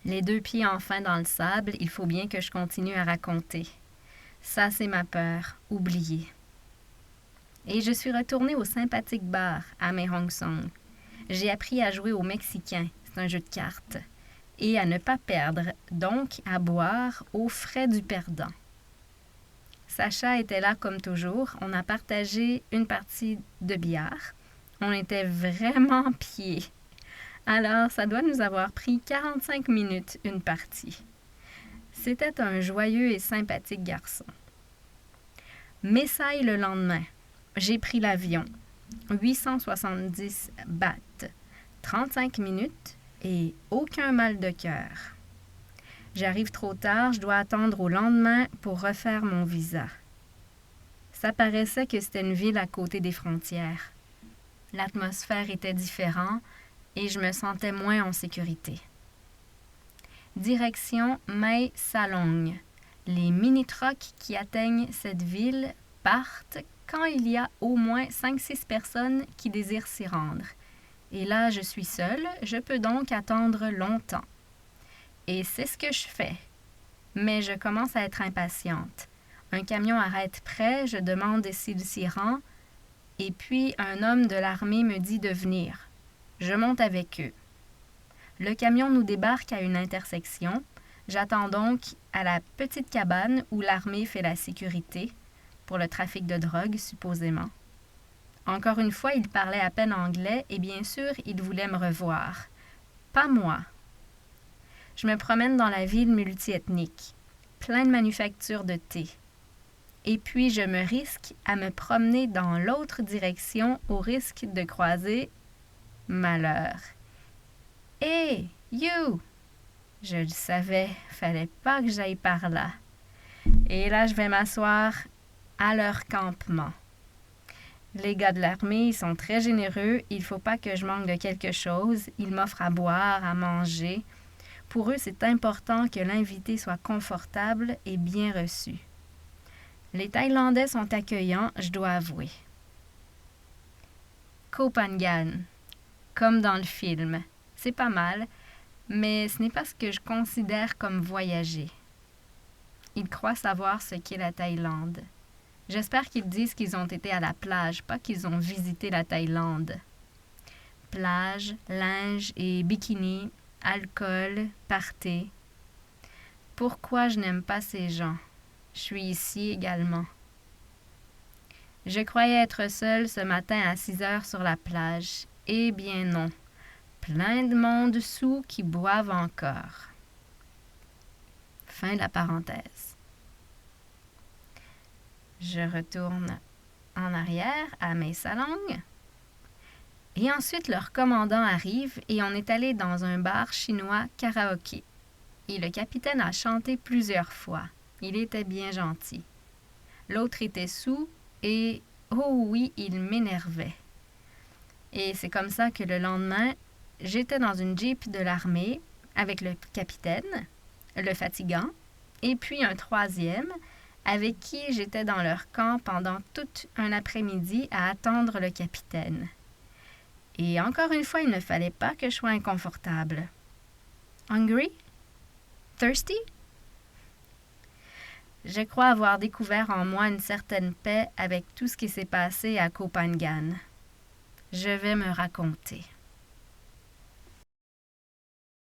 Les 2 pieds enfin dans le sable, il faut bien que je continue à raconter. Ça, c'est ma peur, oubliée. Et je suis retournée au sympathique bar à Mae Hong Son. J'ai appris à jouer au mexicain, c'est un jeu de cartes, et à ne pas perdre, donc à boire aux frais du perdant. Sacha était là comme toujours. On a partagé une partie de billard. On était vraiment pieds. Alors, ça doit nous avoir pris 45 minutes une partie. C'était un joyeux et sympathique garçon. Messailles le lendemain. J'ai pris l'avion. 870 bahts. 35 minutes et aucun mal de cœur. J'arrive trop tard, je dois attendre au lendemain pour refaire mon visa. Ça paraissait que c'était une ville à côté des frontières. L'atmosphère était différente et je me sentais moins en sécurité. Direction Mae Salong. Les mini-trucks qui atteignent cette ville partent quand il y a au moins 5-6 personnes qui désirent s'y rendre. Et là, je suis seule, je peux donc attendre longtemps. Et c'est ce que je fais. Mais je commence à être impatiente. Un camion arrête près, je demande s'il s'y rend, et puis un homme de l'armée me dit de venir. Je monte avec eux. Le camion nous débarque à une intersection. J'attends donc à la petite cabane où l'armée fait la sécurité, pour le trafic de drogue, supposément. Encore une fois, il parlait à peine anglais et bien sûr, il voulait me revoir. Pas moi. Je me promène dans la ville multiethnique, plein de manufactures de thé. Et puis, je me risque à me promener dans l'autre direction au risque de croiser malheur. « Hé, you! » Je le savais, fallait pas que j'aille par là. Et là, je vais m'asseoir à leur campement. Les gars de l'armée, ils sont très généreux. Il faut pas que je manque de quelque chose. Ils m'offrent à boire, à manger. Pour eux, c'est important que l'invité soit confortable et bien reçu. Les Thaïlandais sont accueillants, je dois avouer. Koh Phangan, comme dans le film. C'est pas mal, mais ce n'est pas ce que je considère comme voyager. Ils croient savoir ce qu'est la Thaïlande. J'espère qu'ils disent qu'ils ont été à la plage, pas qu'ils ont visité la Thaïlande. Plage, linge et bikini, alcool, party. Pourquoi je n'aime pas ces gens? Je suis ici également. Je croyais être seule ce matin à 6 heures sur la plage. Eh bien non. Plein de monde sous qui boivent encore. Fin de la parenthèse. Je retourne en arrière à Mae Salong. Et ensuite, leur commandant arrive et on est allé dans un bar chinois karaoké. Et le capitaine a chanté plusieurs fois. Il était bien gentil. L'autre était saoul et, oh oui, il m'énervait. Et c'est comme ça que le lendemain, j'étais dans une Jeep de l'armée avec le capitaine, le fatigant, et puis un troisième avec qui j'étais dans leur camp pendant tout un après-midi à attendre le capitaine. Et encore une fois, il ne fallait pas que je sois inconfortable. Hungry? Thirsty? Je crois avoir découvert en moi une certaine paix avec tout ce qui s'est passé à Koh Phangan. Je vais me raconter.